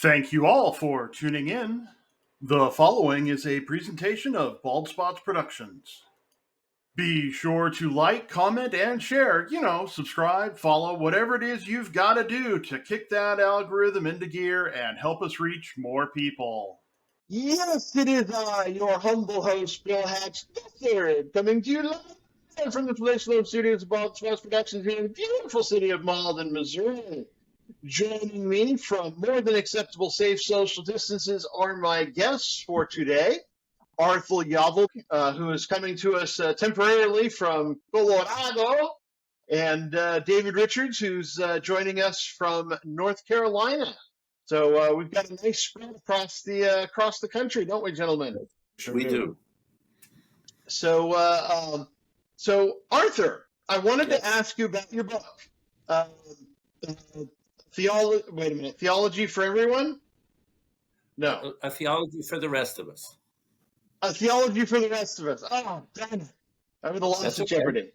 Thank you all for tuning in. The following is a presentation of Bald Spots Productions. Be sure to like, comment, and share. Subscribe, follow, whatever it is you've got to do to kick that algorithm into gear and help us reach more people. Yes, it is I, your humble host, Bill Hatch III, coming to you live from the Flash Studios of Bald Spots Productions here in the beautiful city of Malden, Missouri. Joining me from more than acceptable safe social distances are my guests for today. Arthur Yavelberg, who is coming to us temporarily from Colorado, and David Richards, who's joining us from North Carolina. So we've got a nice spread across the country, don't we, gentlemen? Sure we do. So Arthur, I wanted to ask you about your book. Theology for everyone? No. A theology for the rest of us. A theology for the rest of us. Oh, damn it. I'm in the loss of jeopardy.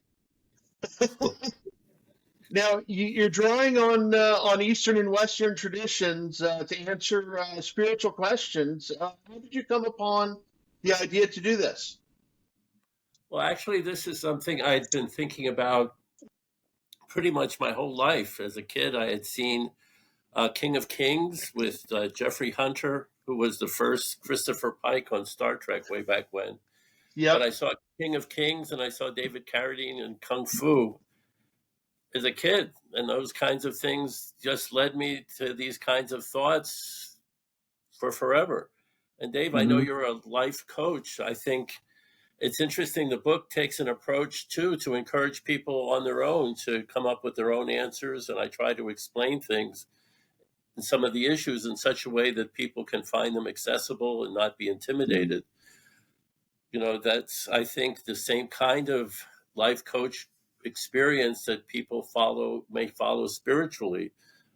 Now, you're drawing on Eastern and Western traditions to answer spiritual questions. How did you come upon the idea to do this? Well, actually, this is something I'd been thinking about pretty much my whole life. As a kid, I had seen King of Kings with Jeffrey Hunter, who was the first Christopher Pike on Star Trek way back when. Yeah. But I saw King of Kings and I saw David Carradine in Kung Fu as a kid. And those kinds of things just led me to these kinds of thoughts for forever. And Dave, I know you're a life coach. I think it's interesting. The book takes an approach, too, to encourage people on their own to come up with their own answers. And I try to explain things and some of the issues in such a way that people can find them accessible and not be intimidated. That's, I think, the same kind of life coach experience that people may follow spiritually.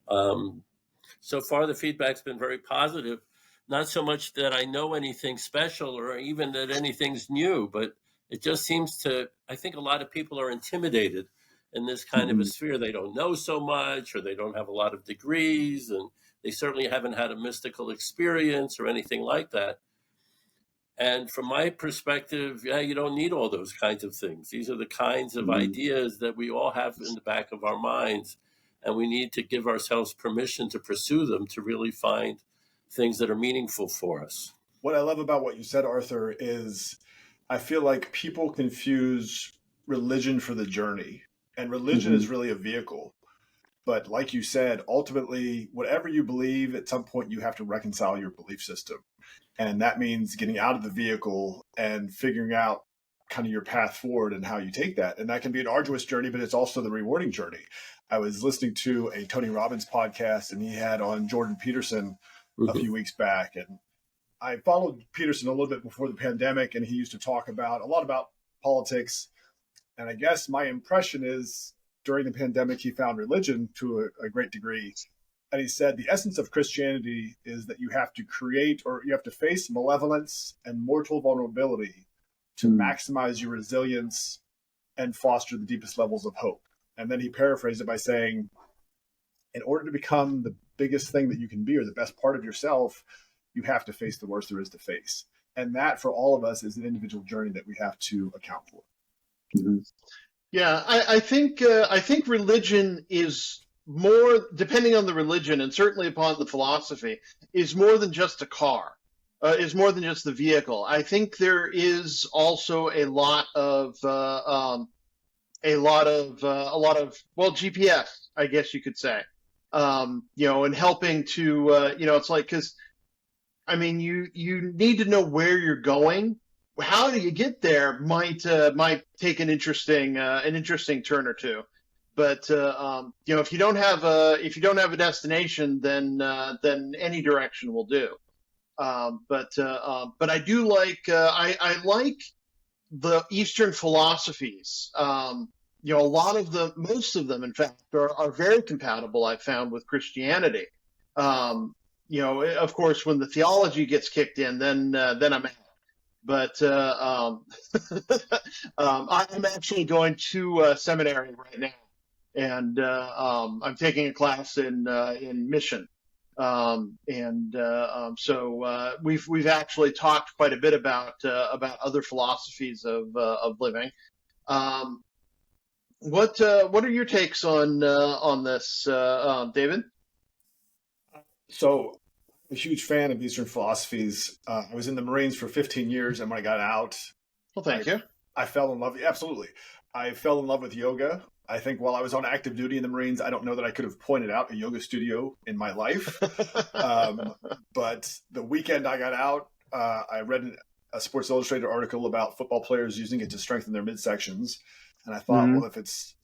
So far, the feedback's been very positive. Not so much that I know anything special or even that anything's new, but it just seems I think a lot of people are intimidated in this kind of a sphere. They don't know so much, or they don't have a lot of degrees, and they certainly haven't had a mystical experience or anything like that. And from my perspective, you don't need all those kinds of things. These are the kinds of ideas that we all have in the back of our minds, and we need to give ourselves permission to pursue them to really find things that are meaningful for us. What I love about what you said, Arthur, is I feel like people confuse religion for the journey. And religion is really a vehicle. But like you said, ultimately, whatever you believe, at some point you have to reconcile your belief system. And that means getting out of the vehicle and figuring out kind of your path forward and how you take that. And that can be an arduous journey, but it's also the rewarding journey. I was listening to a Tony Robbins podcast, and he had on Jordan Peterson a few weeks back. And I followed Peterson a little bit before the pandemic, and he used to talk a lot about politics. And I guess my impression is during the pandemic, he found religion to a great degree. And he said the essence of Christianity is that you have to create, or you have to face malevolence and mortal vulnerability to maximize your resilience and foster the deepest levels of hope. And then he paraphrased it by saying, in order to become the biggest thing that you can be, or the best part of yourself, you have to face the worst there is to face. And that, for all of us, is an individual journey that we have to account for. Yeah, I think religion is more, depending on the religion and certainly upon the philosophy, is more than just a car, is more than just the vehicle. I think there is also a lot of GPS, I guess you could say, and helping to it's like, because I mean you need to know where you're going. How do you get there might take an interesting turn or two, but if you don't have a destination, then any direction will do. But I do like I like the Eastern philosophies. Most of them, in fact, are very compatible, I've found, with Christianity. Of course, when the theology gets kicked in, then I'm out. But I'm actually going to seminary right now, and I'm taking a class in mission. So we've actually talked quite a bit about other philosophies of living. Um, what are your takes on this, David? So, I'm a huge fan of Eastern philosophies. I was in the Marines for 15 years, and when I got out, Well, I thank you. I fell in love. Absolutely, I fell in love with yoga. I think while I was on active duty in the Marines, I don't know that I could have pointed out a yoga studio in my life. Um, but the weekend I got out, I read a Sports Illustrated article about football players using it to strengthen their midsections, and I thought, Hmm. well,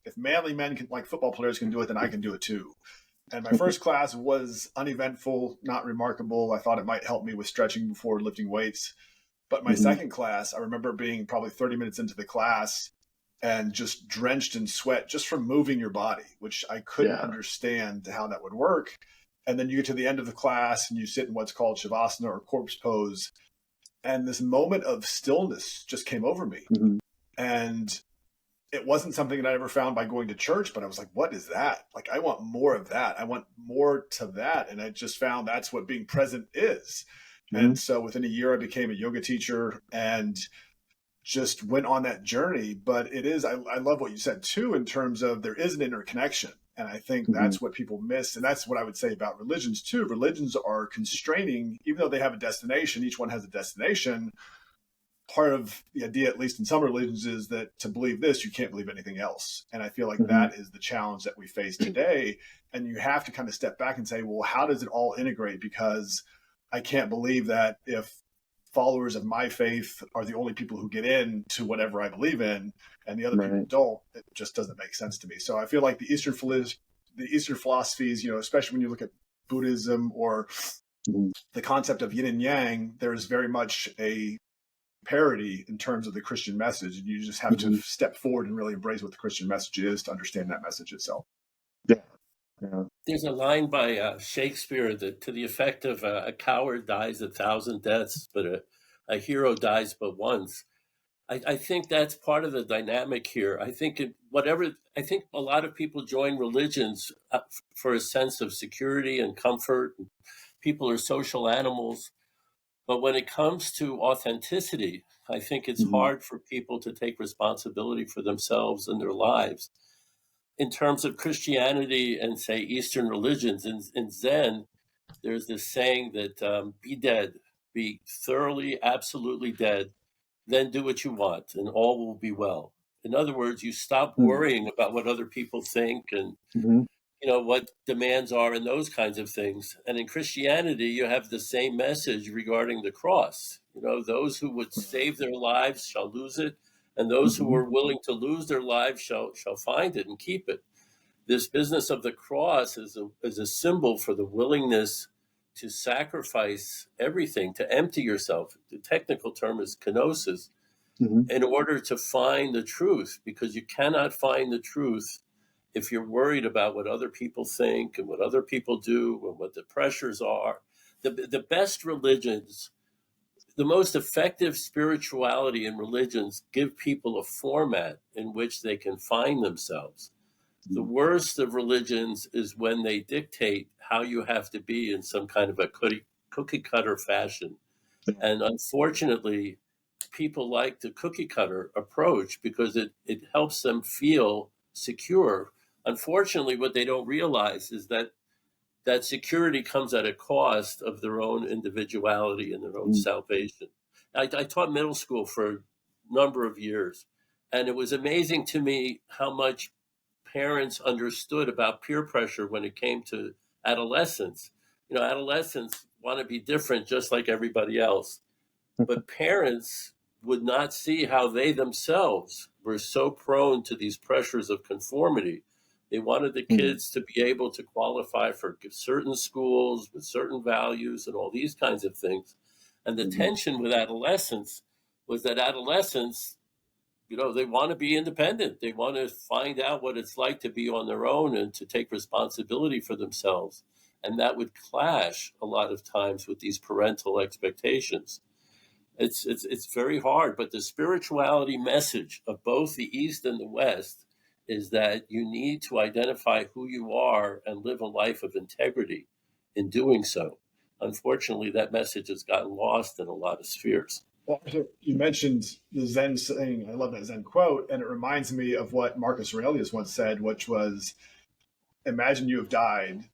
if manly men can, like football players can do it, then I can do it too. And my first class was uneventful, not remarkable. I thought it might help me with stretching before lifting weights. But my Hmm. second class, I remember being probably 30 minutes into the class and just drenched in sweat just from moving your body, which I couldn't Yeah. understand how that would work. And then you get to the end of the class and you sit in what's called Shavasana or corpse pose. And this moment of stillness just came over me. Hmm. And it wasn't something that I ever found by going to church, but I was like, what is that? Like, I want more of that. I want more to that. And I just found that's what being present is. Hmm. And so within a year, I became a yoga teacher and just went on that journey. But it is, I love what you said too, in terms of there is an interconnection. And I think Hmm. that's what people miss. And that's what I would say about religions too. Religions are constraining, even though they have a destination, each one has a destination. Part of the idea, at least in some religions, is that to believe this, you can't believe anything else. And I feel like Hmm. that is the challenge that we face today. And you have to kind of step back and say, well, how does it all integrate? Because I can't believe that if followers of my faith are the only people who get in to whatever I believe in and the other people Right. don't, it just doesn't make sense to me. So I feel like the Eastern philosophies, especially when you look at Buddhism or Hmm. the concept of yin and yang, there is very much a parody in terms of the Christian message. And you just have to Hmm. step forward and really embrace what the Christian message is to understand that message itself. Yeah. Yeah. There's a line by Shakespeare that to the effect of a coward dies 1,000 deaths, but a hero dies but once. I think that's part of the dynamic here. I think a lot of people join religions for a sense of security and comfort. People are social animals. But when it comes to authenticity, I think it's Hmm. hard for people to take responsibility for themselves and their lives. In terms of Christianity and, say, Eastern religions, in Zen, there's this saying that be dead, be thoroughly, absolutely dead, then do what you want, and all will be well. In other words, you stop worrying about what other people think and Hmm. what demands are and those kinds of things. And in Christianity, you have the same message regarding the cross. Those who would save their lives shall lose it, and those who Hmm. are willing to lose their lives shall find it and keep it. This business of the cross is a symbol for the willingness to sacrifice everything, to empty yourself. The technical term is kenosis, Hmm. in order to find the truth, because you cannot find the truth if you're worried about what other people think and what other people do and what the pressures are. The best religions, the most effective spirituality and religions give people a format in which they can find themselves. The worst of religions is when they dictate how you have to be in some kind of a cookie cutter fashion. And unfortunately, people like the cookie cutter approach because it helps them feel secure. Unfortunately, what they don't realize is that security comes at a cost of their own individuality and their own Hmm. salvation. I taught middle school for a number of years, and it was amazing to me how much parents understood about peer pressure when it came to adolescents. Adolescents want to be different just like everybody else, but parents would not see how they themselves were so prone to these pressures of conformity. They wanted the Hmm. kids to be able to qualify for certain schools with certain values and all these kinds of things. And the Hmm. tension with adolescence was that adolescents, they want to be independent. They want to find out what it's like to be on their own and to take responsibility for themselves. And that would clash a lot of times with these parental expectations. It's very hard, but the spirituality message of both the East and the West is that you need to identify who you are and live a life of integrity in doing so. Unfortunately, that message has gotten lost in a lot of spheres. Well, you mentioned the Zen saying, I love that Zen quote, and it reminds me of what Marcus Aurelius once said, which was, imagine you have died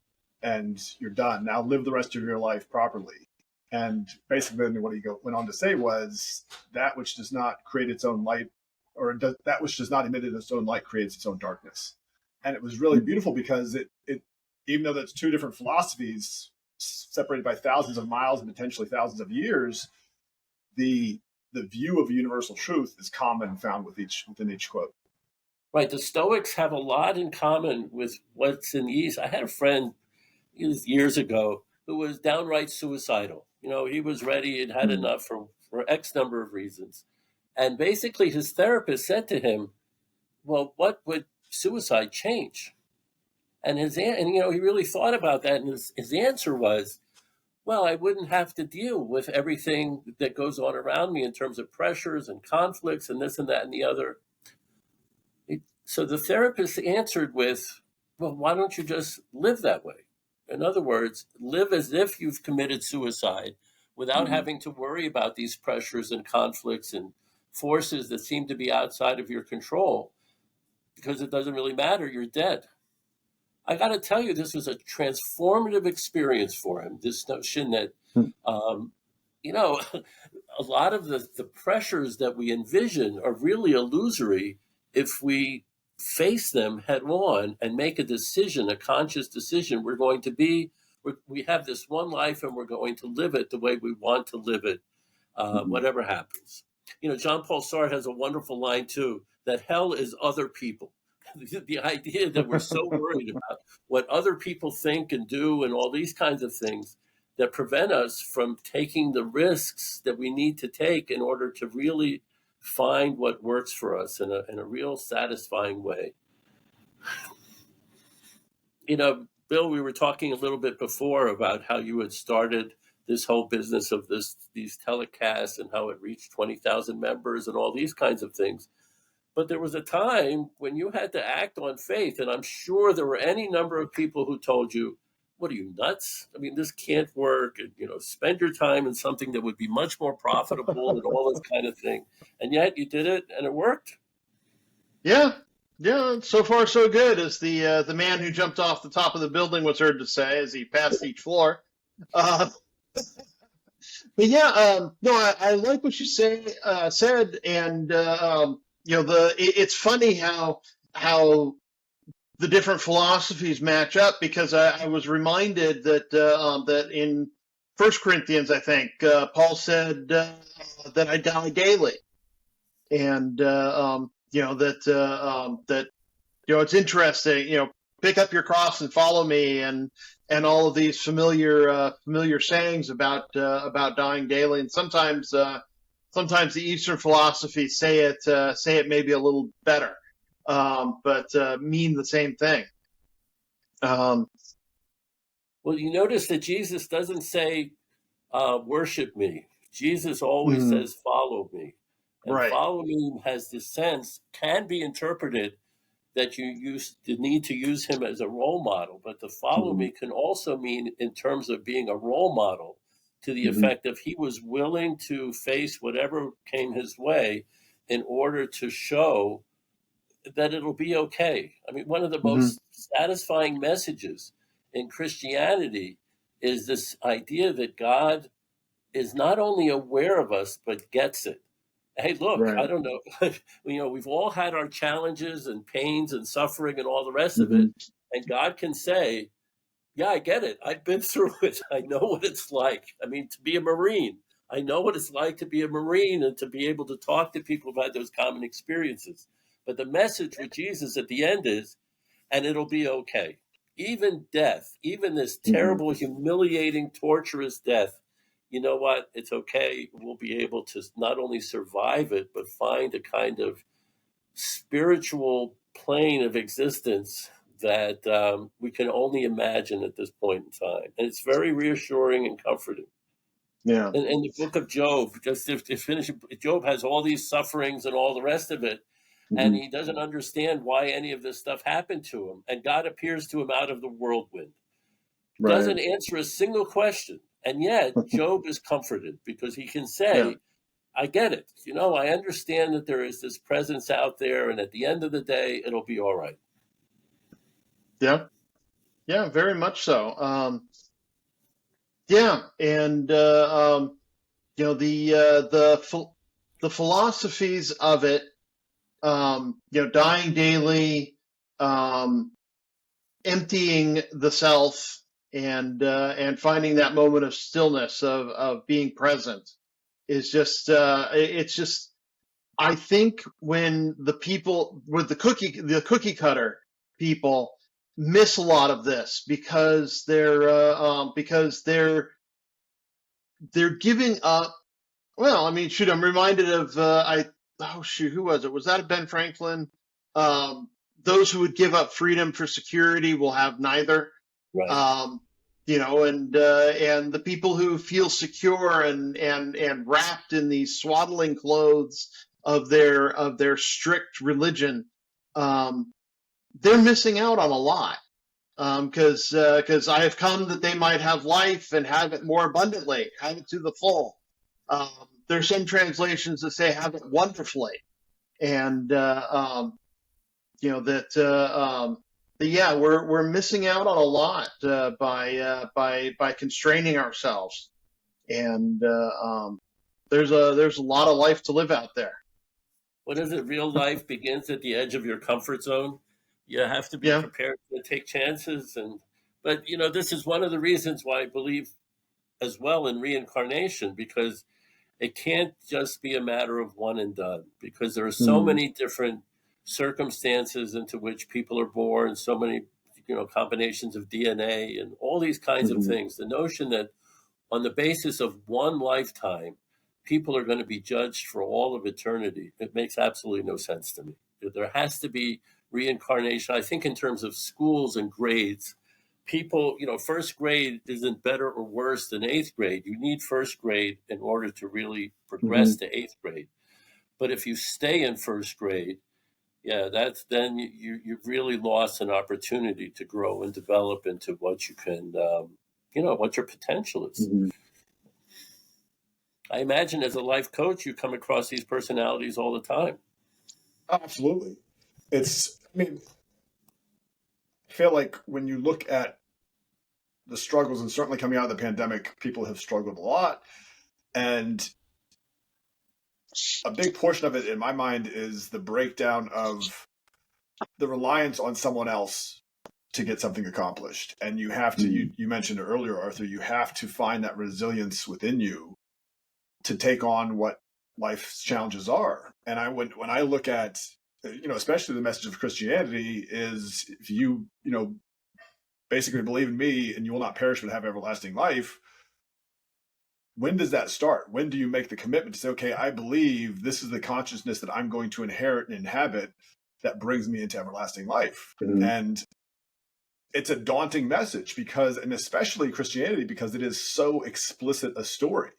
and you're done. Now live the rest of your life properly. And basically then what he went on to say was, that which does not create its own light, or that which does not emit its own light creates its own darkness. And it was really beautiful because it even though that's two different philosophies separated by thousands of miles and potentially thousands of years, the view of a universal truth is common and found within each quote. Right. The Stoics have a lot in common with what's in the East. I had a friend years ago who was downright suicidal. He was ready and had enough for X number of reasons. And basically his therapist said to him, well, what would suicide change? And he really thought about that. And his answer was, well, I wouldn't have to deal with everything that goes on around me in terms of pressures and conflicts and this and that and the other. So the therapist answered with, well, why don't you just live that way? In other words, live as if you've committed suicide without having to worry about these pressures and conflicts and forces that seem to be outside of your control, because it doesn't really matter. You're dead. I got to tell you, this was a transformative experience for him. This notion that, a lot of the pressures that we envision are really illusory if we face them head on and make a decision, a conscious decision. We have this one life and we're going to live it the way we want to live it, whatever happens. John Paul Sartre has a wonderful line too, that hell is other people. The idea that we're so worried about what other people think and do and all these kinds of things that prevent us from taking the risks that we need to take in order to really find what works for us in a real satisfying way. Bill, we were talking a little bit before about how you had started this whole business of these telecasts and how it reached 20,000 members and all these kinds of things. But there was a time when you had to act on faith, and I'm sure there were any number of people who told you, what are you, nuts? I mean, this can't work. And, spend your time in something that would be much more profitable and all this kind of thing. And yet you did it and it worked. Yeah. So far, so good, as the man who jumped off the top of the building was heard to say as he passed each floor. But yeah, no, I like what you said, and it's funny how the different philosophies match up, because I was reminded that in 1 Corinthians, I think, Paul said that I die daily, and it's interesting. Pick up your cross and follow me, and all of these familiar sayings about dying daily, and sometimes the Eastern philosophies say it maybe a little better, but mean the same thing. Well, you notice that Jesus doesn't say, worship me. Jesus always says, follow me. And right. Follow me has this sense, can be interpreted that you need to use him as a role model. But the follow me can also mean in terms of being a role model, to the effect of he was willing to face whatever came his way in order to show that it'll be okay. I mean, one of the most satisfying messages in Christianity is this idea that God is not only aware of us, but gets it. Hey, look, right. I don't know. We've all had our challenges and pains and suffering and all the rest of it. And God can say, yeah, I get it. I've been through it. I know what it's like. I mean, to be a Marine, I know what it's like to be a Marine and to be able to talk to people about those common experiences. But the message with Jesus at the end is, and it'll be okay. Even death, even this terrible, humiliating, torturous death, you know what? It's okay. We'll be able to not only survive it, but find a kind of spiritual plane of existence that we can only imagine at this point in time. And it's very reassuring and comforting. Yeah. And in the book of Job, just to finish, Job has all these sufferings and all the rest of it. And he doesn't understand why any of this stuff happened to him. And God appears to him out of the whirlwind. doesn't answer a single question. And yet Job is comforted because he can say, I get it. I understand that there is this presence out there, and at the end of the day, it'll be all right. Yeah. Yeah, very much so. And the philosophies of it, dying daily, emptying the self, and finding that moment of stillness of being present is just it's just, I think when the people with the cookie cutter people miss a lot of this because they're giving up. Well, I mean, shoot, I'm reminded of who was it? Was that Ben Franklin? Those who would give up freedom for security will have neither. Right. And the people who feel secure and wrapped in these swaddling clothes of their strict religion, they're missing out on a lot. Because I have come that they might have life and have it more abundantly, have it to the full. There's some translations that say have it wonderfully, and we're missing out on a lot by constraining ourselves, and there's a lot of life to live out there. What is it? Real life begins at the edge of your comfort zone. You have to be prepared to take chances, but this is one of the reasons why I believe as well in reincarnation, because it can't just be a matter of one and done, because there are so many different circumstances into which people are born, so many combinations of DNA and all these kinds of things. The notion that on the basis of one lifetime people are going to be judged for all of eternity, it makes absolutely no sense to me. There has to be reincarnation. I think in terms of schools and grades, people, first grade isn't better or worse than eighth grade. You need first grade in order to really progress to eighth grade. But if you stay in first grade, then you've really lost an opportunity to grow and develop into what you can, what your potential is. I imagine as a life coach, you come across these personalities all the time. Absolutely. I feel like when you look at the struggles, and certainly coming out of the pandemic, people have struggled a lot. And a big portion of it in my mind is the breakdown of the reliance on someone else to get something accomplished. And you have to, you mentioned it earlier, Arthur, you have to find that resilience within you to take on what life's challenges are. And when I look at, especially the message of Christianity is, if you basically believe in me and you will not perish but have everlasting life, when does that start? When do you make the commitment to say, okay, I believe this is the consciousness that I'm going to inherit and inhabit that brings me into everlasting life? And it's a daunting message and especially Christianity, because it is so explicit a story.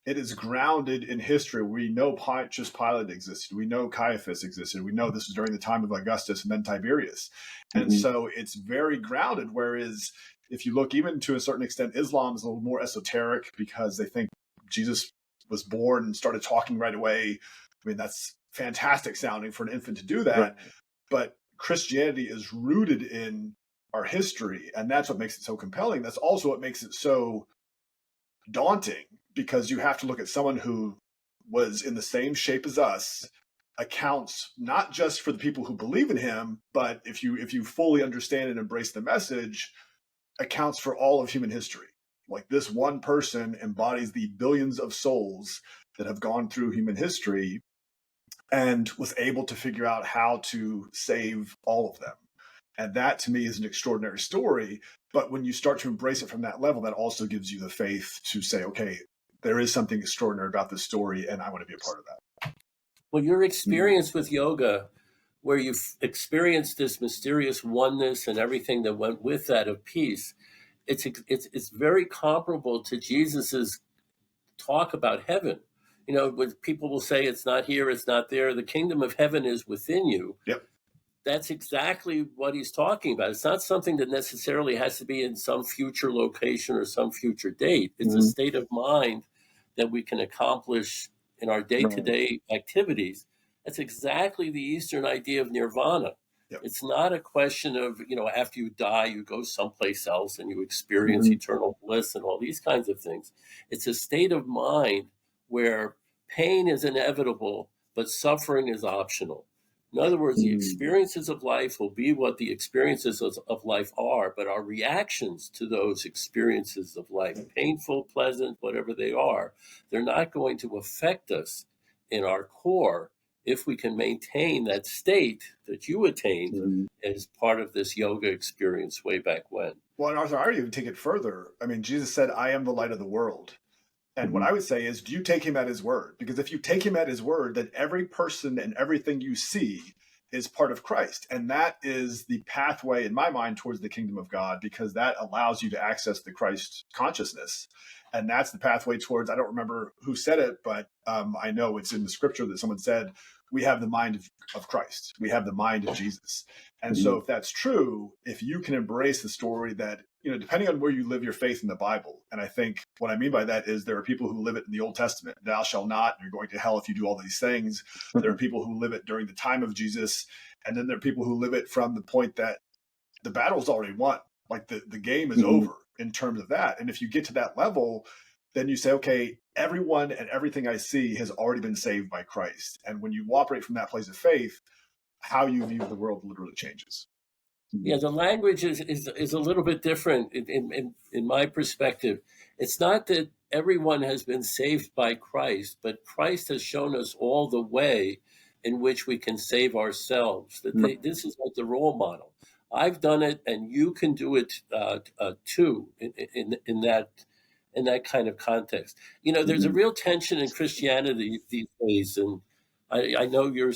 It is grounded in history. We know Pontius Pilate existed. We know Caiaphas existed. We know this was during the time of Augustus and then Tiberius. And so it's very grounded, whereas if you look even to a certain extent, Islam is a little more esoteric because they think Jesus was born and started talking right away. I mean, that's fantastic sounding for an infant to do that. Right. But Christianity is rooted in our history, and that's what makes it so compelling. That's also what makes it so daunting, because you have to look at someone who was in the same shape as us, accounts not just for the people who believe in him, but if you fully understand and embrace the message, accounts for all of human history. Like, this one person embodies the billions of souls that have gone through human history and was able to figure out how to save all of them. And that, to me, is an extraordinary story. But when you start to embrace it from that level, that also gives you the faith to say, okay, there is something extraordinary about this story, and I want to be a part of that. Well, your experience with yoga, where you've experienced this mysterious oneness and everything that went with that of peace, it's very comparable to Jesus's talk about heaven. When people will say it's not here, it's not there. The kingdom of heaven is within you. Yep. that's exactly what he's talking about. It's not something that necessarily has to be in some future location or some future date. It's a state of mind that we can accomplish in our day-to-day activities. That's exactly the Eastern idea of nirvana. Yep. It's not a question of, after you die, you go someplace else and you experience eternal bliss and all these kinds of things. It's a state of mind where pain is inevitable, but suffering is optional. In other words, the experiences of life will be what the experiences of life are, but our reactions to those experiences of life, painful, pleasant, whatever they are, they're not going to affect us in our core if we can maintain that state that you attained as part of this yoga experience way back when. Well, and Arthur, I would even take it further. I mean, Jesus said, I am the light of the world. And what I would say is, do you take him at his word? Because if you take him at his word, then every person and everything you see is part of Christ. And that is the pathway, in my mind, towards the kingdom of God, because that allows you to access the Christ consciousness. And that's the pathway towards, I don't remember who said it, but I know it's in the scripture that someone said, we have the mind of Christ. We have the mind of Jesus. And so if that's true, if you can embrace the story that, depending on where you live your faith in the Bible, and I think what I mean by that is there are people who live it in the Old Testament, thou shalt not, and you're going to hell if you do all these things. There are people who live it during the time of Jesus. And then there are people who live it from the point that the battle's already won. Like the game is over in terms of that. And if you get to that level, then you say, okay, everyone and everything I see has already been saved by Christ. And when you operate from that place of faith, how you view the world literally changes. Yeah, the language is a little bit different in my perspective. It's not that everyone has been saved by Christ, but Christ has shown us all the way in which we can save ourselves. This is like the role model. I've done it, and you can do it too. In that kind of context, there's a real tension in Christianity these days, and I know your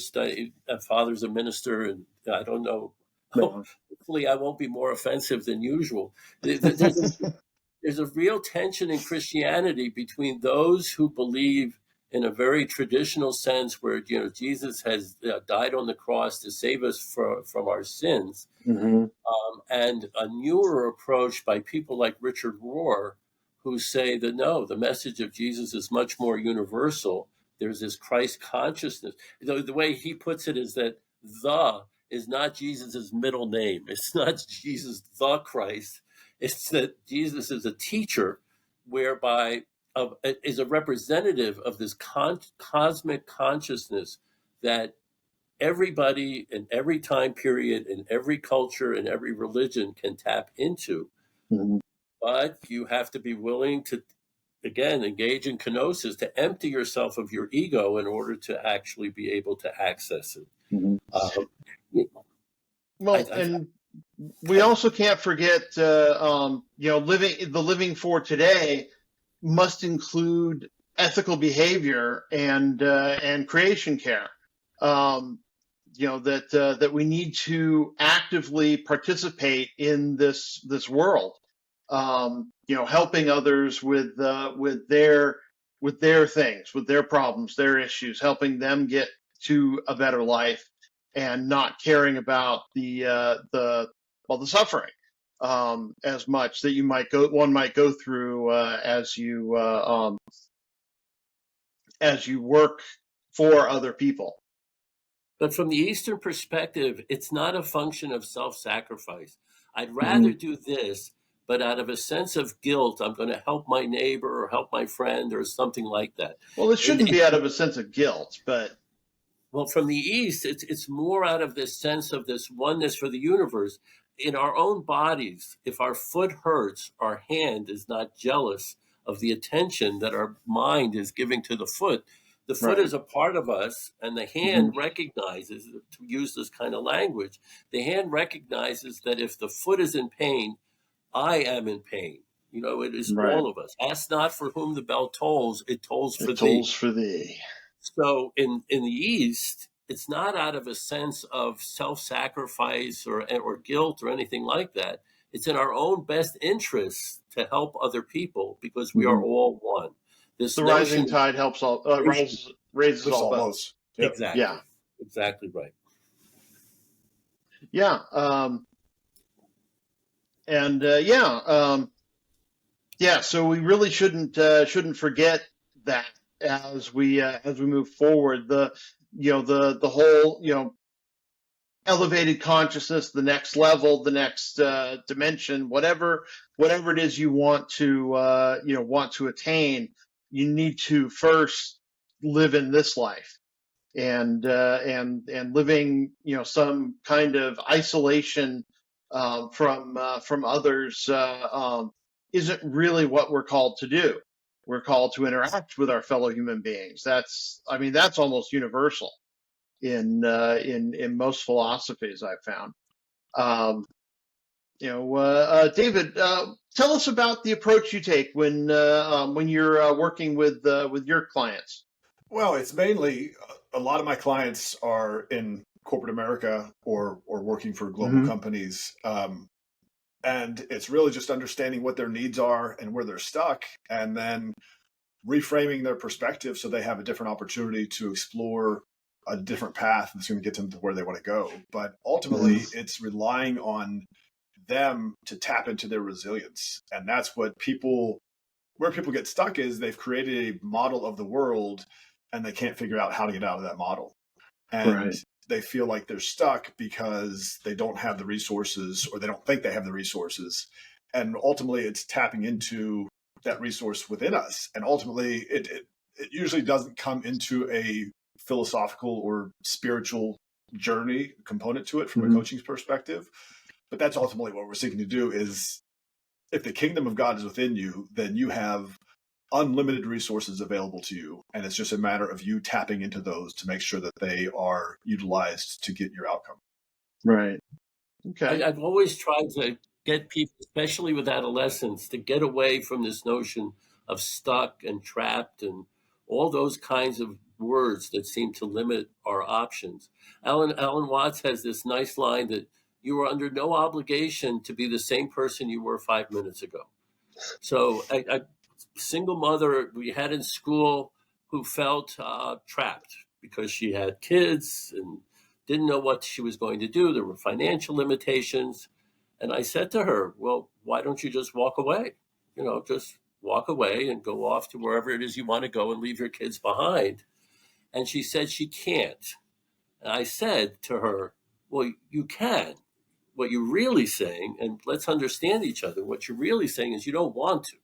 father's a minister, and I don't know. Hopefully, I won't be more offensive than usual. There's a real tension in Christianity between those who believe in a very traditional sense, where Jesus has died on the cross to save us from our sins, and a newer approach by people like Richard Rohr, who say that no, the message of Jesus is much more universal. There's this Christ consciousness. The way he puts it is that the is not Jesus's middle name. It's not Jesus the Christ. It's that Jesus is a teacher, whereby is a representative of this cosmic consciousness that everybody in every time period, in every culture, in every religion can tap into. But you have to be willing to, again, engage in kenosis, to empty yourself of your ego in order to actually be able to access it. And we also can't forget, living for today must include ethical behavior and creation care. That we need to actively participate in this world. Helping others with their things, with their problems, their issues, helping them get to a better life, and not caring about the suffering as much that one might go through as you work for other people. But from the Eastern perspective, it's not a function of self-sacrifice. I'd rather do this, but out of a sense of guilt, I'm going to help my neighbor or help my friend or something like that. Well, it shouldn't be out of a sense of guilt, but... Well, from the East, it's more out of this sense of this oneness for the universe. In our own bodies, if our foot hurts, our hand is not jealous of the attention that our mind is giving to the foot. The foot is a part of us, and the hand recognizes, to use this kind of language, the hand recognizes that if the foot is in pain, I am in pain. It is all of us. Ask not for whom the bell tolls, it tolls for thee. It tolls for thee. So in the East, it's not out of a sense of self-sacrifice or guilt or anything like that. It's in our own best interest to help other people, because we are all one. The rising tide helps all, raises all boats. Exactly. Yeah. Exactly right. Yeah. Yeah. So we really shouldn't forget that as we move forward. The whole elevated consciousness, the next level, the next dimension, whatever it is you want to attain, you need to first live in this life, and living some kind of isolation from others isn't really what we're called to do. We're called to interact with our fellow human beings. That's almost universal in most philosophies I've found. Um, David, tell us about the approach you take when you're working with your clients. Well, it's mainly a lot of my clients are in corporate America or working for global Mm-hmm. companies. And it's really just understanding what their needs are and where they're stuck, and then reframing their perspective so they have a different opportunity to explore a different path that's going to get them to where they want to go. But ultimately, Mm-hmm. it's relying on them to tap into their resilience. And that's where people get stuck is they've created a model of the world and they can't figure out how to get out of that model. And Right. they feel like they're stuck because they don't have the resources or they don't think they have the resources. And ultimately, it's tapping into that resource within us. And ultimately, it usually doesn't come into a philosophical or spiritual journey component to it from a Mm-hmm. coaching perspective. But that's ultimately what we're seeking to do is if the kingdom of God is within you, then you have unlimited resources available to you. And it's just a matter of you tapping into those to make sure that they are utilized to get your outcome. Right. Okay. I've always tried to get people, especially with adolescents, to get away from this notion of stuck and trapped and all those kinds of words that seem to limit our options. Alan Watts has this nice line that you are under no obligation to be the same person you were 5 minutes ago. So a single mother we had in school who felt trapped because she had kids and didn't know what she was going to do. There were financial limitations. And I said to her, well, why don't you just walk away? Just walk away and go off to wherever it is you want to go and leave your kids behind. And she said she can't. And I said to her, well, you can. What you're really saying, and let's understand each other, what you're really saying is you don't want to.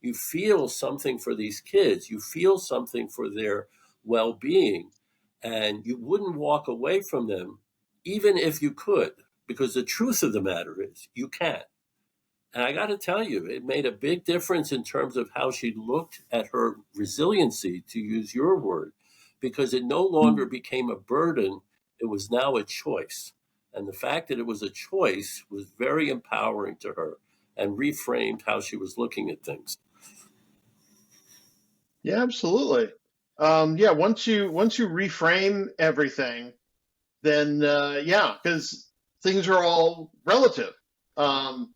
You feel something for these kids, you feel something for their well-being, and you wouldn't walk away from them even if you could, because the truth of the matter is you can't. And I got to tell you, it made a big difference in terms of how she looked at her resiliency, to use your word, because it no longer became a burden. It was now a choice. And the fact that it was a choice was very empowering to her and reframed how she was looking at things. Yeah, absolutely. Yeah, once you reframe everything, then yeah, because things are all relative. I'm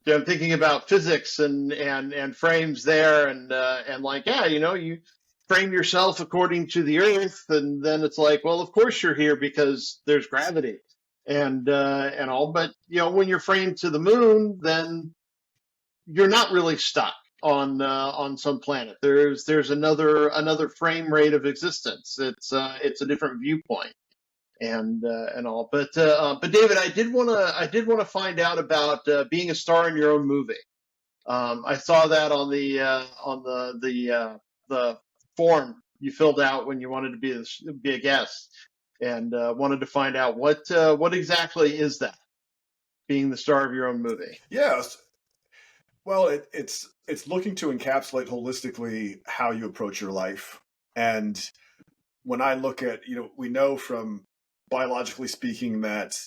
thinking about physics and frames there, and like, yeah, you frame yourself according to the Earth, and then it's like, well, of course you're here because there's gravity and all. But when you're framed to the moon, then you're not really stuck on some planet. There's another frame rate of existence. It's a different viewpoint and all. But David, I did want to find out about being a star in your own movie. I saw that on the form you filled out when you wanted to be a guest, and wanted to find out what exactly is that, being the star of your own movie. Yes. Well, it's looking to encapsulate holistically how you approach your life. And when I look at, we know from biologically speaking that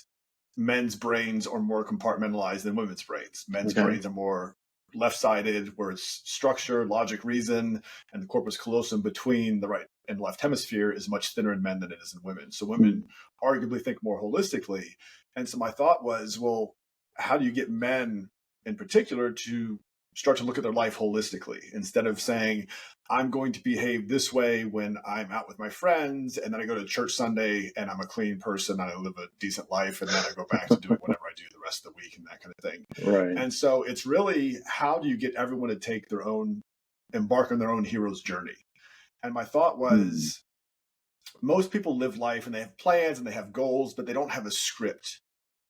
men's brains are more compartmentalized than women's brains. Men's Okay. brains are more left-sided, where it's structure, logic, reason, and the corpus callosum between the right and left hemisphere is much thinner in men than it is in women. So women arguably think more holistically. And so my thought was, well, how do you get men in particular to start to look at their life holistically instead of saying, I'm going to behave this way when I'm out with my friends, and then I go to church Sunday and I'm a clean person and I live a decent life, and then I go back to doing whatever I do the rest of the week and that kind of thing. Right. And so it's really, how do you get everyone to take embark on their own hero's journey? And my thought was, most people live life and they have plans and they have goals, but they don't have a script.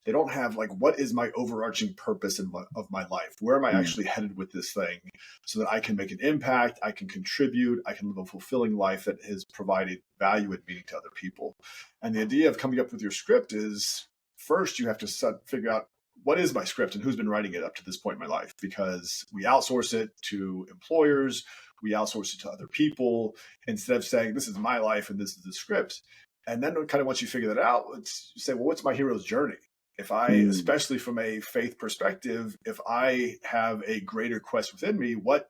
They don't have like, what is my overarching purpose of my life? Where am I actually headed with this thing, so that I can make an impact, I can contribute, I can live a fulfilling life that has provided value and meaning to other people. And the idea of coming up with your script is, first you have to figure out, what is my script and who's been writing it up to this point in my life? Because we outsource it to employers, we outsource it to other people, instead of saying, this is my life and this is the script. And then kind of once you figure that out, let's say, well, what's my hero's journey? If I, especially from a faith perspective, if I have a greater quest within me, what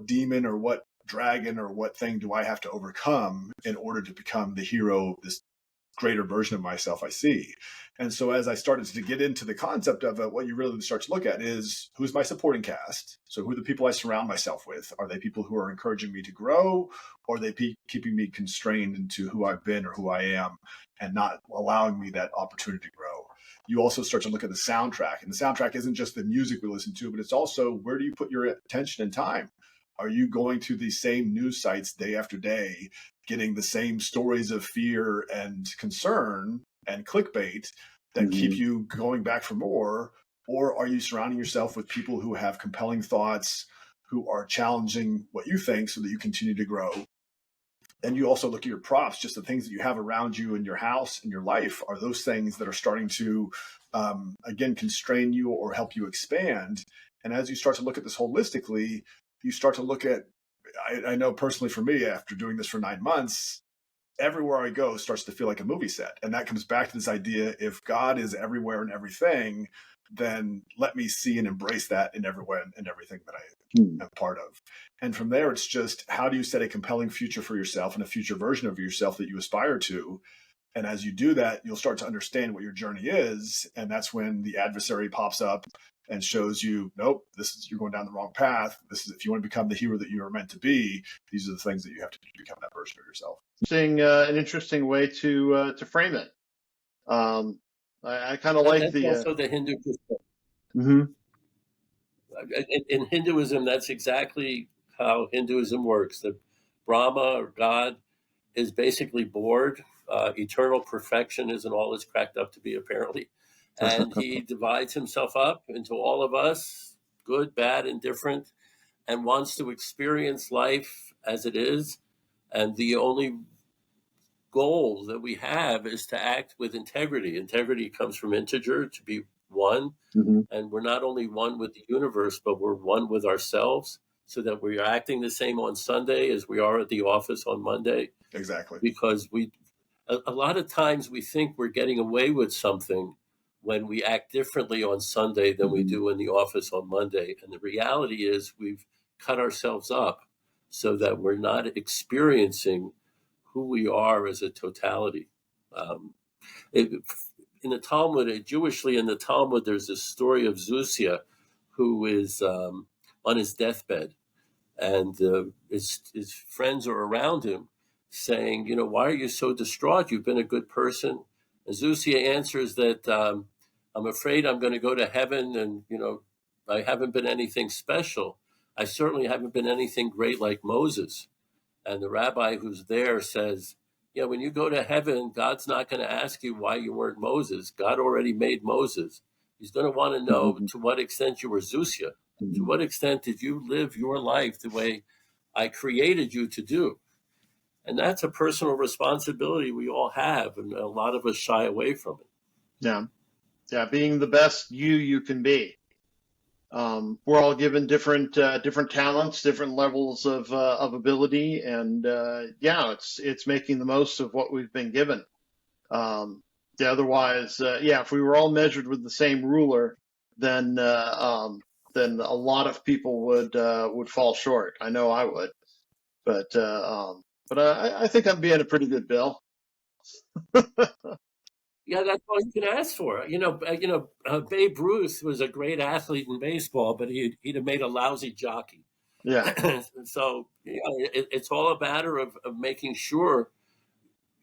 demon or what dragon or what thing do I have to overcome in order to become the hero, this greater version of myself I see? And so as I started to get into the concept of it, what you really start to look at is, who's my supporting cast? So who are the people I surround myself with? Are they people who are encouraging me to grow, or are they keeping me constrained into who I've been or who I am and not allowing me that opportunity to grow? You also start to look at the soundtrack, and the soundtrack isn't just the music we listen to, but it's also, where do you put your attention and time? Are you going to the same news sites day after day, getting the same stories of fear and concern and clickbait that keep you going back for more? Or are you surrounding yourself with people who have compelling thoughts, who are challenging what you think so that you continue to grow? And you also look at your props, just the things that you have around you in your house, in your life. Are those things that are starting to, again, constrain you or help you expand? And as you start to look at this holistically, you start to look at, I know personally for me, after doing this for 9 months, everywhere I go starts to feel like a movie set. And that comes back to this idea, if God is everywhere and everything, then let me see and embrace that in everywhere and everything that I am part of. And from there, it's just, how do you set a compelling future for yourself and a future version of yourself that you aspire to? And as you do that, you'll start to understand what your journey is. And that's when the adversary pops up and shows you, nope, you're going down the wrong path. This is, if you want to become the hero that you are meant to be, these are the things that you have to do to become that version of yourself. Seeing an interesting way to frame it. I kind of like that's also the Hindu perspective. In Hinduism, that's exactly how Hinduism works. The Brahma, or God, is basically bored. Eternal perfection isn't all it's cracked up to be, apparently. And he divides himself up into all of us, good, bad, indifferent, and wants to experience life as it is. And the only goal that we have is to act with integrity. Integrity comes from integer, to be one. And we're not only one with the universe, but we're one with ourselves, so that we're acting the same on Sunday as we are at the office on Monday. Exactly. Because a lot of times we think we're getting away with something when we act differently on Sunday than we do in the office on Monday. And the reality is, we've cut ourselves up so that we're not experiencing who we are as a totality. In the Talmud, Jewishly in the Talmud, there's this story of Zusia, who is on his deathbed, and his friends are around him saying, why are you so distraught? You've been a good person. And Zusia answers that, I'm afraid I'm going to go to heaven, and, I haven't been anything special. I certainly haven't been anything great like Moses. And the rabbi who's there says, when you go to heaven, God's not going to ask you why you weren't Moses. God already made Moses. He's going to want to know to what extent you were Zusia. To what extent did you live your life the way I created you to do? And that's a personal responsibility we all have, and a lot of us shy away from it. Yeah, being the best you can be. We're all given different talents, different levels of ability, and it's making the most of what we've been given. Otherwise, if we were all measured with the same ruler, then a lot of people would fall short. I know I would, but I think I'm being a pretty good Bill. Yeah, that's all you can ask for. Babe Ruth was a great athlete in baseball, but he'd have made a lousy jockey. Yeah. So it's all a matter of making sure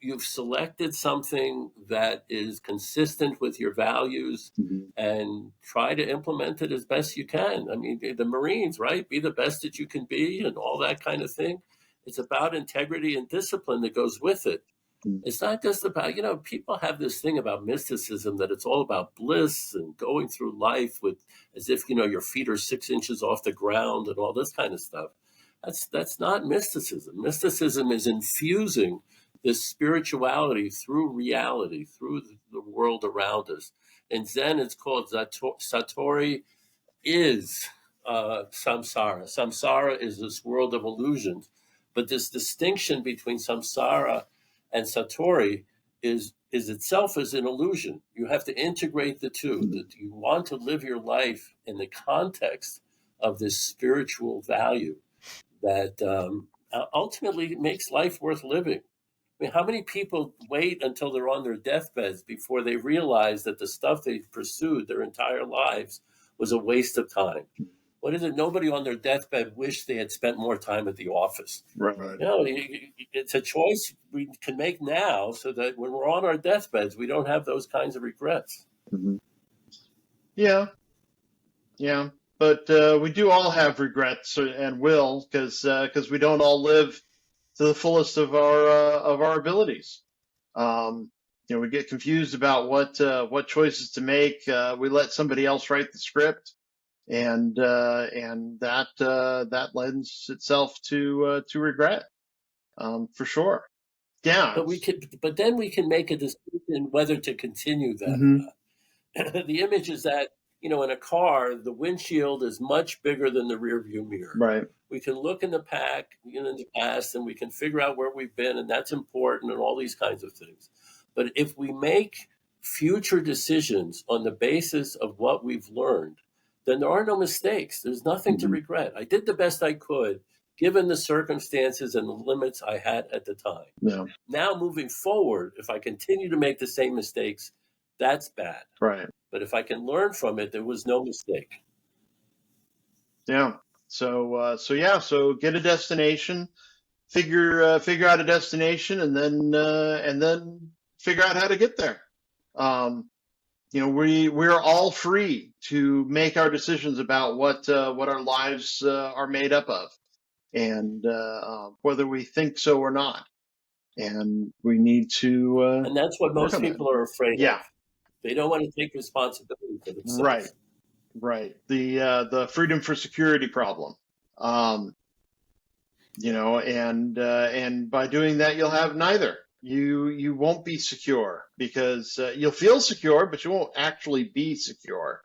you've selected something that is consistent with your values Mhm. and try to implement it as best you can. I mean, the Marines, right? Be the best that you can be and all that kind of thing. It's about integrity and discipline that goes with it. Mhm. It's not just about, people have this thing about mysticism that it's all about bliss and going through life with as if, your feet are 6 inches off the ground and all this kind of stuff. That's not mysticism. Mysticism is infusing this spirituality through reality, through the world around us. In Zen, it's called Satori is samsara. Samsara is this world of illusions, but this distinction between samsara and satori is itself as an illusion. You have to integrate the two. Mhm. That you want to live your life in the context of this spiritual value that ultimately makes life worth living. I mean, how many people wait until they're on their deathbeds before they realize that the stuff they pursued their entire lives was a waste of time? What is it? Nobody on their deathbed wished they had spent more time at the office. Right. Right. It's a choice we can make now so that when we're on our deathbeds, we don't have those kinds of regrets. Mhm. Yeah. Yeah. But we do all have regrets and will, because we don't all live to the fullest of our abilities. We get confused about what choices to make. We let somebody else write the script, and that lends itself to regret, for sure. Yeah. But then we can make a decision whether to continue that or Hmm. not. The image is that, in a car, the windshield is much bigger than the rear view mirror. Right. We can look in the in the past, and we can figure out where we've been, and that's important, and all these kinds of things. But if we make future decisions on the basis of what we've learned, then there are no mistakes. There's nothing to Hmm. regret. I did the best I could, given the circumstances and the limits I had at the time. Yeah. Now, moving forward, if I continue to make the same mistakes, that's bad. Right. But if I can learn from it, there was no mistake. Yeah. So get a destination, figure out a destination, and then figure out how to get there. Um, we're all free to make our decisions about what our lives are made up of, and whether we think so or not. And we need to And that's what work most on that. people are afraid of. Yeah. They don't want to take responsibility for Right. themselves. Right. The freedom for security problem. Um, and by doing that, you'll have neither. You won't be secure because you'll feel secure, but you won't actually be secure.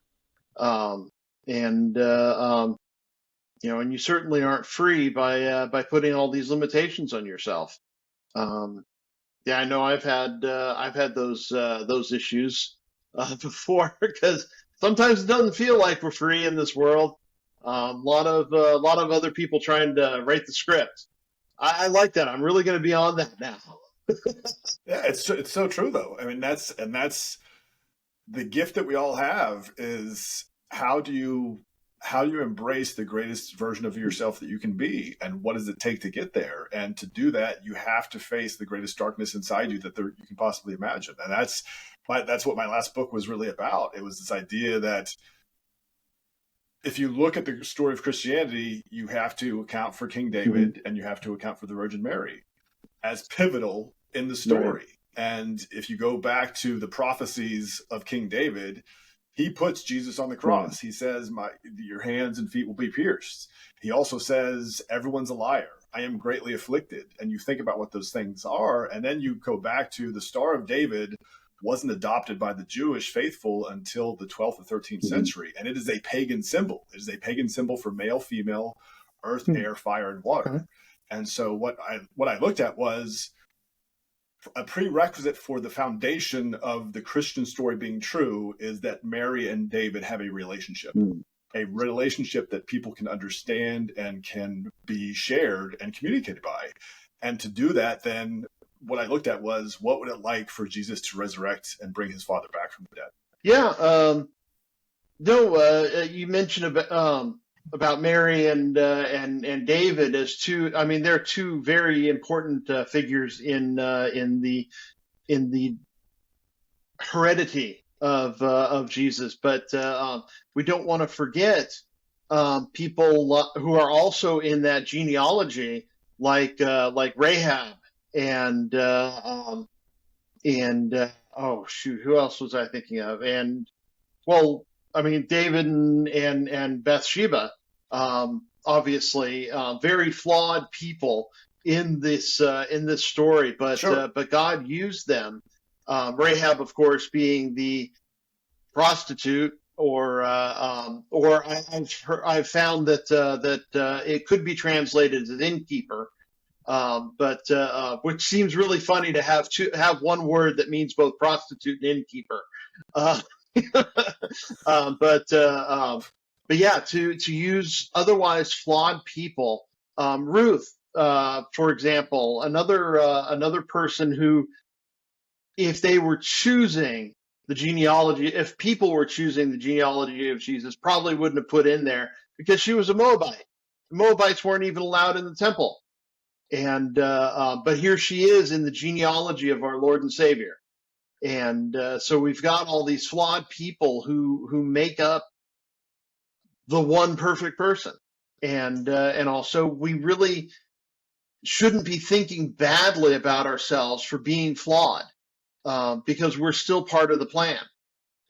Um, and and you certainly aren't free by putting all these limitations on yourself. Um, yeah, I know I've had those issues before, because sometimes it doesn't feel like we're free in this world. A lot of other people trying to write the script. I like that. I'm really going to be on that now. Yeah, it's so true though. I mean, that's the gift that we all have is how do you embrace the greatest version of yourself that you can be, and what does it take to get there? And to do that, you have to face the greatest darkness inside you that you can possibly imagine. And that's what my last book was really about. It was this idea that if you look at the story of Christianity, you have to account for King David and you have to account for the Virgin Mary as pivotal in the story. Right. And if you go back to the prophecies of King David, he puts Jesus on the cross. He says, your hands and feet will be pierced. He also says, everyone's a liar. I am greatly afflicted. And you think about what those things are. And then you go back to the Star of David wasn't adopted by the Jewish faithful until the 12th or 13th century. And it is a pagan symbol. It is a pagan symbol for male, female, earth, air, fire, and water. And so what I looked at was a prerequisite for the foundation of the Christian story being true is that Mary and David have a relationship that people can understand and can be shared and communicated by. And to do that, then what I looked at was, what would it like for Jesus to resurrect and bring his Father back from the dead? Yeah. No, you mentioned about Mary and David as two. I mean, they're two very important figures in the heredity of Jesus. But we don't want to forget people who are also in that genealogy, like Rahab and oh shoot, who else was I thinking of? And well, I mean, David and Bathsheba, obviously, very flawed people in this story, but Sure. but God used them. Rahab, of course, being the prostitute, or I've found that it could be translated as innkeeper, but which seems really funny to have one word that means both prostitute and innkeeper. Uh, but yeah, to use otherwise flawed people. Ruth, for example, another person who, if they were choosing the genealogy, if people were choosing the genealogy of Jesus, probably wouldn't have put in there, because she was a Moabite. The Moabites weren't even allowed in the temple, and but here she is in the genealogy of our Lord and Savior. And so we've got all these flawed people who make up the one perfect person. And also, we really shouldn't be thinking badly about ourselves for being flawed, because we're still part of the plan.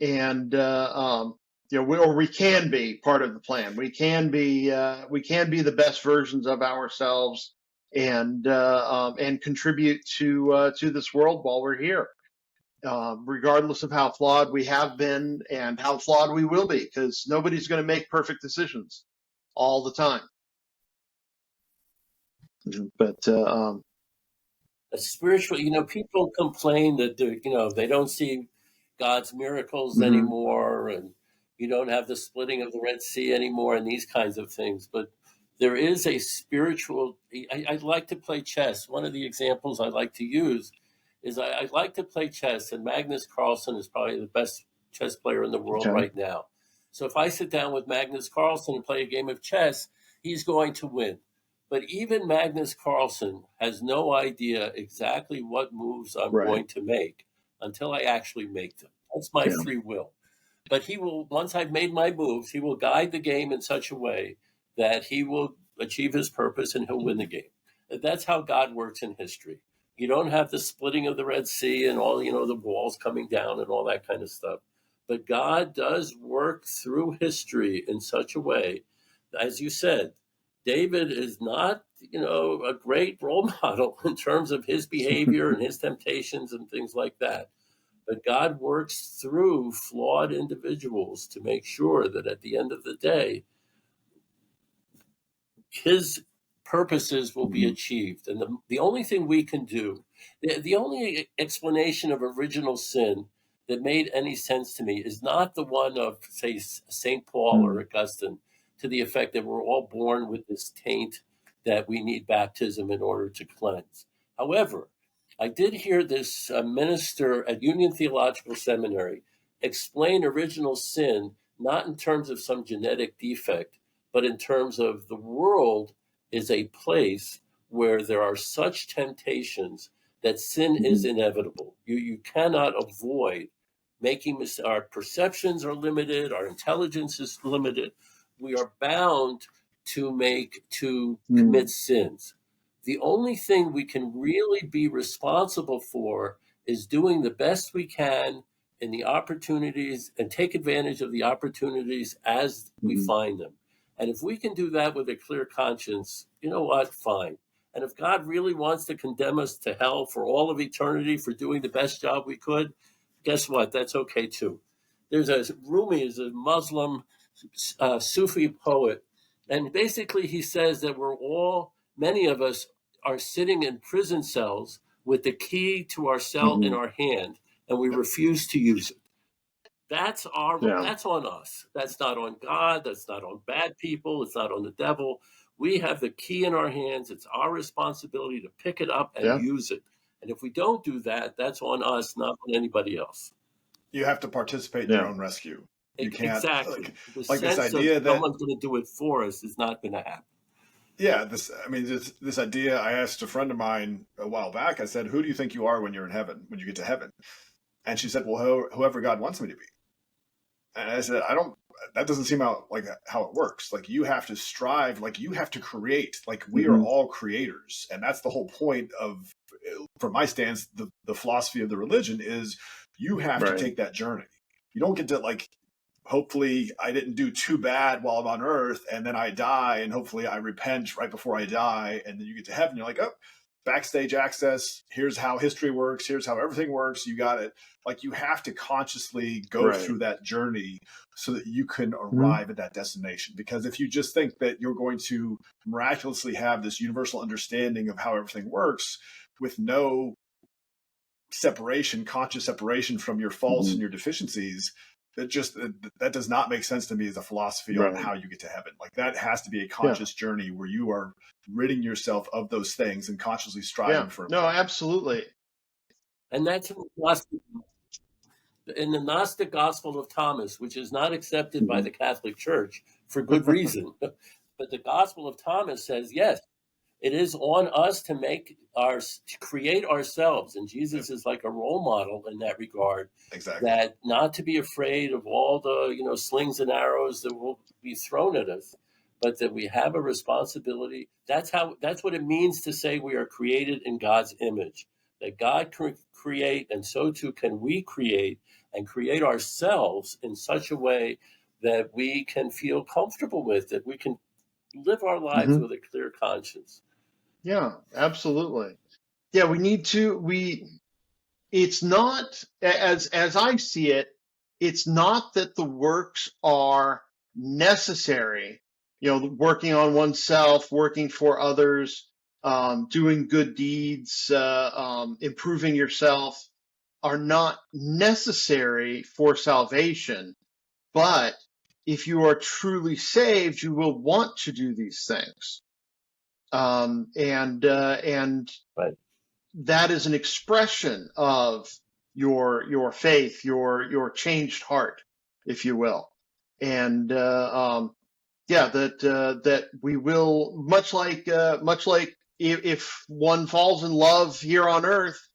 And we can be part of the plan. We can be the best versions of ourselves, and contribute to this world while we're here. Regardless of how flawed we have been and how flawed we will be, because nobody's going to make perfect decisions all the time. But spiritual, people complain that they don't see God's miracles mhm. anymore, and you don't have the splitting of the Red Sea anymore, and these kinds of things. But there is a spiritual. I like to play chess. One of the examples I like to use is I like to play chess, and Magnus Carlsen is probably the best chess player in the world Okay. right now. So if I sit down with Magnus Carlsen and play a game of chess, he's going to win. But even Magnus Carlsen has no idea exactly what moves I'm Right. going to make until I actually make them. That's my Yeah. free will. But he will, once I've made my moves, he will guide the game in such a way that he will achieve his purpose and he'll win the game. That's how God works in history. You don't have the splitting of the Red Sea and all, the walls coming down and all that kind of stuff. But God does work through history in such a way, as you said, David is not, a great role model in terms of his behavior and his temptations and things like that. But God works through flawed individuals to make sure that at the end of the day, his purposes will be achieved. And the only thing we can do, the only explanation of original sin that made any sense to me is not the one of, say, St. Paul or Augustine, to the effect that we're all born with this taint that we need baptism in order to cleanse. However, I did hear this minister at Union Theological Seminary explain original sin, not in terms of some genetic defect, but in terms of the world is a place where there are such temptations that sin is inevitable. You cannot avoid making mistakes. Our perceptions are limited. Our intelligence is limited. We are bound to commit sins. The only thing we can really be responsible for is doing the best we can in the opportunities and take advantage of the opportunities as we find them. And if we can do that with a clear conscience, you know what? Fine. And if God really wants to condemn us to hell for all of eternity for doing the best job we could, guess what? That's okay too. Rumi is a Muslim Sufi poet, and basically he says that many of us are sitting in prison cells with the key to our cell in our hand, and we refuse to use it. That's on us. That's not on God. That's not on bad people. It's not on the devil. We have the key in our hands. It's our responsibility to pick it up and use it. And if we don't do that, that's on us, not on anybody else. You have to participate in your own rescue. You can't Exactly. The like this sense of idea that someone's going to do it for us is not going to happen. yeah, this idea. I asked a friend of mine a while back. I said, "Who do you think you are when you're in heaven? When you get to heaven?" And she said, "Well, whoever God wants me to be." And I said, "I don't. That doesn't seem like how it works. Like you have to strive. Like you have to create. Like we are all creators, and that's the whole point of, from my stance, the philosophy of the religion is you have to take that journey. You don't get to like." Hopefully I didn't do too bad while I'm on earth and then I die and hopefully I repent right before I die. And then you get to heaven. You're like, oh, backstage access. Here's how history works. Here's how everything works. You got it. Like you have to consciously go through that journey so that you can arrive at that destination. Because if you just think that you're going to miraculously have this universal understanding of how everything works with no separation, conscious separation from your faults and your deficiencies, that does not make sense to me as a philosophy on how you get to heaven. Like that has to be a conscious journey where you are ridding yourself of those things and consciously striving for. No, absolutely. And that's in the Gnostic Gospel of Thomas, which is not accepted by the Catholic Church for good reason. But the Gospel of Thomas says, yes, it is on us to create ourselves. And Jesus is like a role model in that regard. Exactly. That not to be afraid of all the, slings and arrows that will be thrown at us, but that we have a responsibility. That's what it means to say we are created in God's image, that God can create, and so too can we create and create ourselves in such a way that we can feel comfortable with, that we can live our lives with a clear conscience. Yeah, absolutely. Yeah, it's not, as I see it, it's not that the works are necessary, working on oneself, working for others, doing good deeds, improving yourself are not necessary for salvation. But if you are truly saved, you will want to do these things. And Right. that is an expression of your faith, your changed heart, if you will. And that we will, much like if one falls in love here on earth,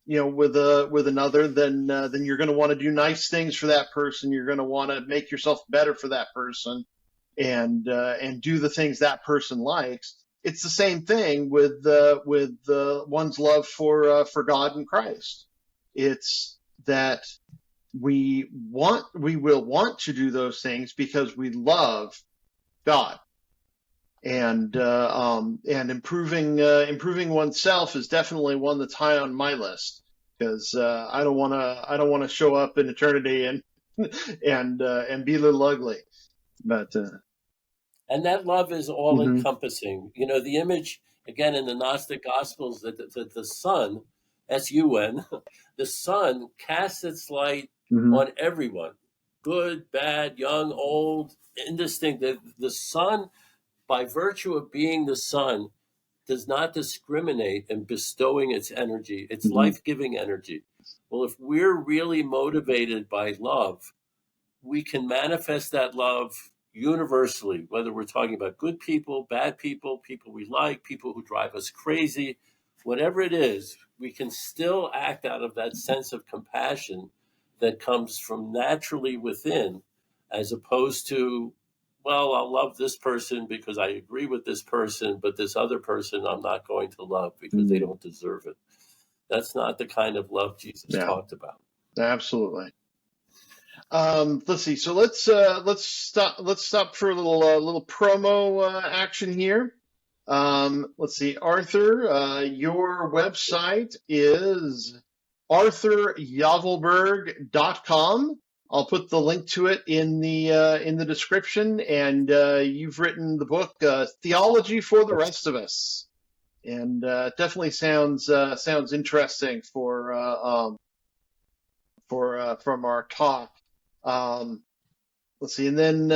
with another, then you're going to want to do nice things for that person. You're going to want to make yourself better for that person, and do the things that person likes. It's the same thing with one's love for God and Christ. It's that we will want to do those things because we love God, and improving oneself is definitely one that's high on my list, because I don't want to show up in eternity and be a little ugly, but. And that love is all encompassing. The image, again, in the Gnostic Gospels, that the sun, S-U-N, the sun casts its light on everyone, good, bad, young, old, indistinct. The sun, by virtue of being the sun, does not discriminate in bestowing its energy, its life-giving energy. Well, if we're really motivated by love, we can manifest that love universally, whether we're talking about good people, bad people, people we like, people who drive us crazy, whatever it is, we can still act out of that sense of compassion that comes from naturally within, as opposed to, well, I'll love this person because I agree with this person, but this other person I'm not going to love because they don't deserve it. That's not the kind of love Jesus talked about. Absolutely. Let's see. So let's stop for a little promo action here. Let's see, Arthur. Your website is arthuryavelberg.com. I'll put the link to it in the description. And you've written the book Theology for the Rest of Us, and definitely sounds interesting from our talk. Let's see, and then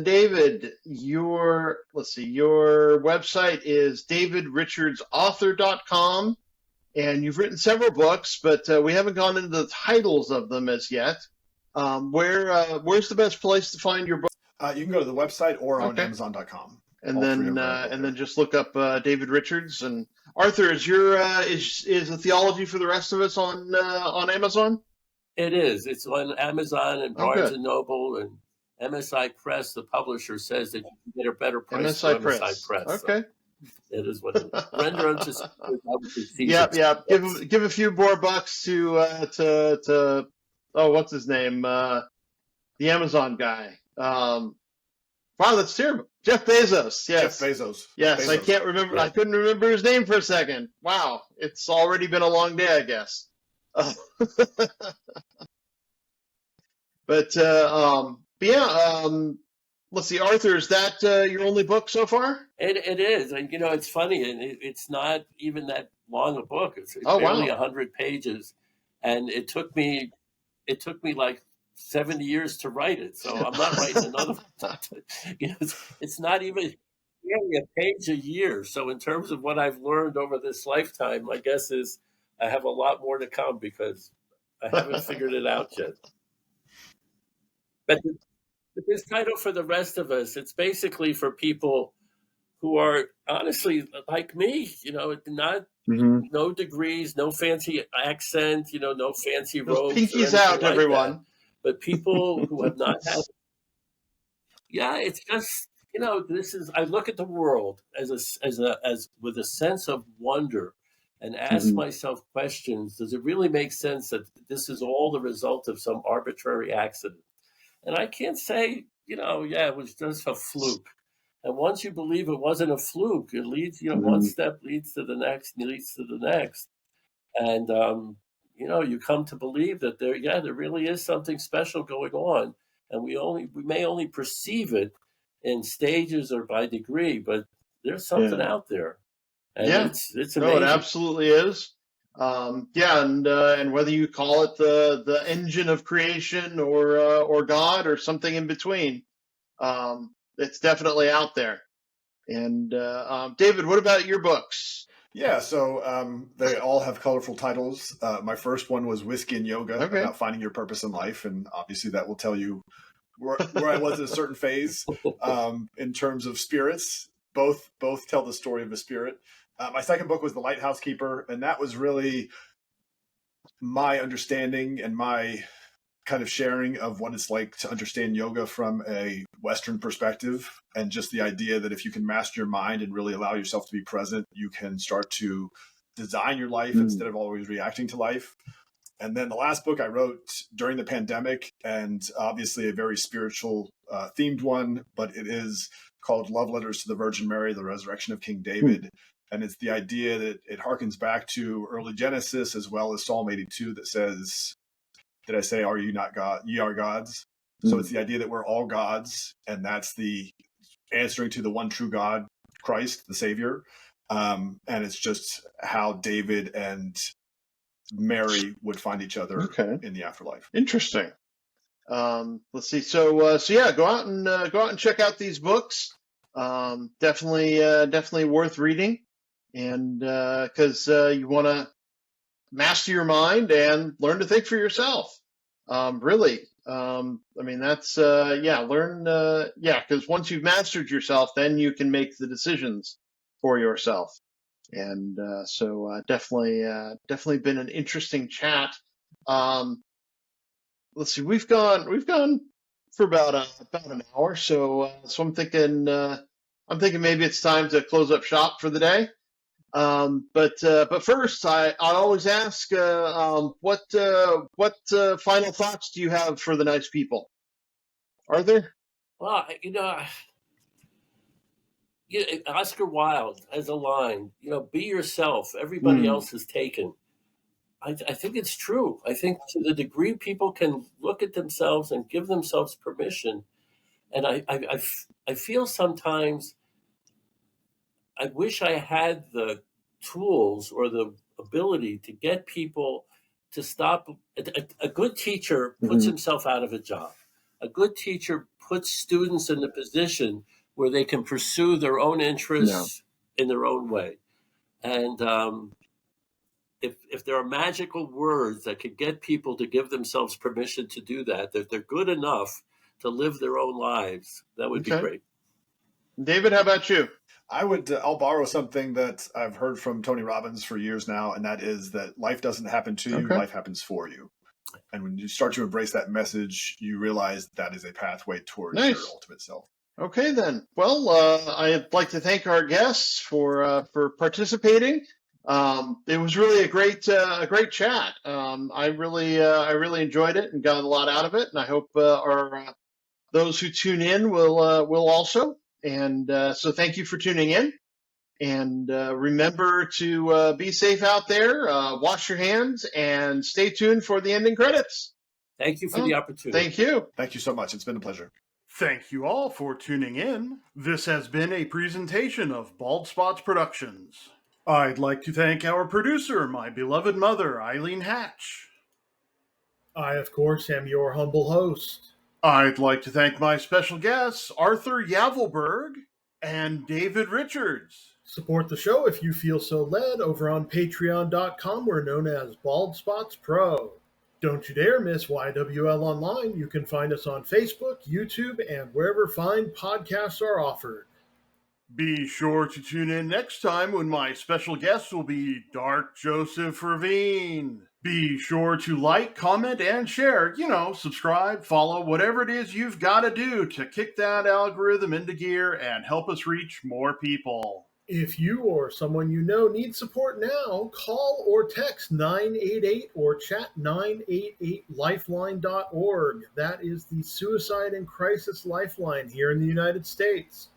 David, your website is davidrichardsauthor.com, and you've written several books, but we haven't gone into the titles of them as yet. Where's the best place to find your book? You can go to the website or on Okay. Amazon.com. And All three then are available and there. then just look up David Richards. And Arthur, is your is the theology for the rest of us on Amazon? It is. It's on Amazon and Oh, Barnes good. and Noble and MSI Press. The publisher says that you can get a better price MSI through MSI Press. Press. Okay. So it is what it is. Render unto Caesar that which is Yep, Caesar's. yep. Give a few more bucks to oh, what's his name? The Amazon guy. Wow, that's terrible. Jeff Bezos. Yes. Jeff Bezos. Yes, I Bezos. can't remember. Yeah. I couldn't remember his name for a second. Wow, it's already been a long day, I guess. But yeah. Let's see, Arthur. Is that your only book so far? It is, and it's funny, and it's not even that long a book. It's Oh, barely wow. 100 pages, and it took me like 70 years to write it. So I'm not writing another. It's not even nearly a page a year. So in terms of what I've learned over this lifetime, my guess is I have a lot more to come because I haven't figured it out yet. But this title for the rest of us, it's basically for people who are honestly like me, not Mhm. no degrees, no fancy accent, no fancy Those robes or pinkies anything out, like everyone. that. But people who have not had, yeah, it's just this is. I look at the world as with a sense of wonder, and ask Mhm. myself questions. Does it really make sense that this is all the result of some arbitrary accident? And I can't say, yeah, it was just a fluke. And once you believe it wasn't a fluke, it leads, one Mhm. step leads to the next, leads to the next. And, you come to believe that there really is something special going on. And we may only perceive it in stages or by degree, but there's something Yeah. out there. And Yeah. it's No, it amazing. absolutely is. Yeah, and whether you call it the engine of creation or God or something in between, it's definitely out there. And David, what about your books? Yeah, so they all have colorful titles. My first one was Whiskey and Yoga, Okay. about finding your purpose in life, and obviously that will tell you where I was at a certain phase in terms of spirits. Both tell the story of a spirit. My second book was The Lighthouse Keeper, and that was really my understanding and my kind of sharing of what it's like to understand yoga from a Western perspective, and just the idea that if you can master your mind and really allow yourself to be present, you can start to design your life instead of always reacting to life. And then the last book I wrote during the pandemic, and obviously a very spiritual themed one, but it is called Love Letters to the Virgin Mary, the Resurrection of King David. And it's the idea that it harkens back to early Genesis as well as Psalm 82 that says, did I say, are you not God? Ye are gods. So it's the idea that we're all gods, and that's the answering to the one true God, Christ, the Savior. And it's just how David and Mary would find each other in the afterlife. Interesting. Let's see. So yeah, go out and check out these books. Definitely worth reading, and because you want to master your mind and learn to think for yourself. Really. I mean, that's learn. Because once you've mastered yourself, then you can make the decisions for yourself. And so definitely been an interesting chat. Let's see, we've gone for about an hour, so I'm thinking maybe it's time to close up shop for the day. But first, I always ask, what final thoughts do you have for the nice people? Arthur? Well, Oscar Wilde has a line, be yourself. Everybody else is taken. I think it's true. I think to the degree people can look at themselves and give themselves permission, and I feel sometimes I wish I had the tools or the ability to get people to stop. A good teacher puts himself out of a job. A good teacher puts students in the position where they can pursue their own interests in their own way. And if there are magical words that could get people to give themselves permission to do that, that they're good enough to live their own lives, that would be Okay. great. David, how about you? I'll borrow something that I've heard from Tony Robbins for years now, and that is that life doesn't happen to you, Okay. life happens for you. And when you start to embrace that message, you realize that is a pathway towards Nice. your ultimate self. Okay, then. Well, I'd like to thank our guests for participating. It was really a great chat. I really enjoyed it and got a lot out of it, and I hope our those who tune in will also. And so, thank you for tuning in. And remember to be safe out there. Wash your hands and stay tuned for the ending credits. Thank you for the opportunity. Thank you. Thank you so much. It's been a pleasure. Thank you all for tuning in. This has been a presentation of Bald Spots Productions. I'd like to thank our producer, my beloved mother, Eileen Hatch. I, of course, am your humble host. I'd like to thank my special guests, Arthur Yavelberg and David Richards. Support the show if you feel so led over on patreon.com. We're known as Bald Spots Pro. Don't you dare miss YWL Online. You can find us on Facebook, YouTube, and wherever fine podcasts are offered. Be sure to tune in next time when my special guest will be Dark Joseph Ravine. Be sure to like, comment, and share. Subscribe, follow, whatever it is you've got to do to kick that algorithm into gear and help us reach more people. If you or someone you know needs support now, call or text 988 or chat 988lifeline.org. That is the suicide and crisis lifeline here in the United States.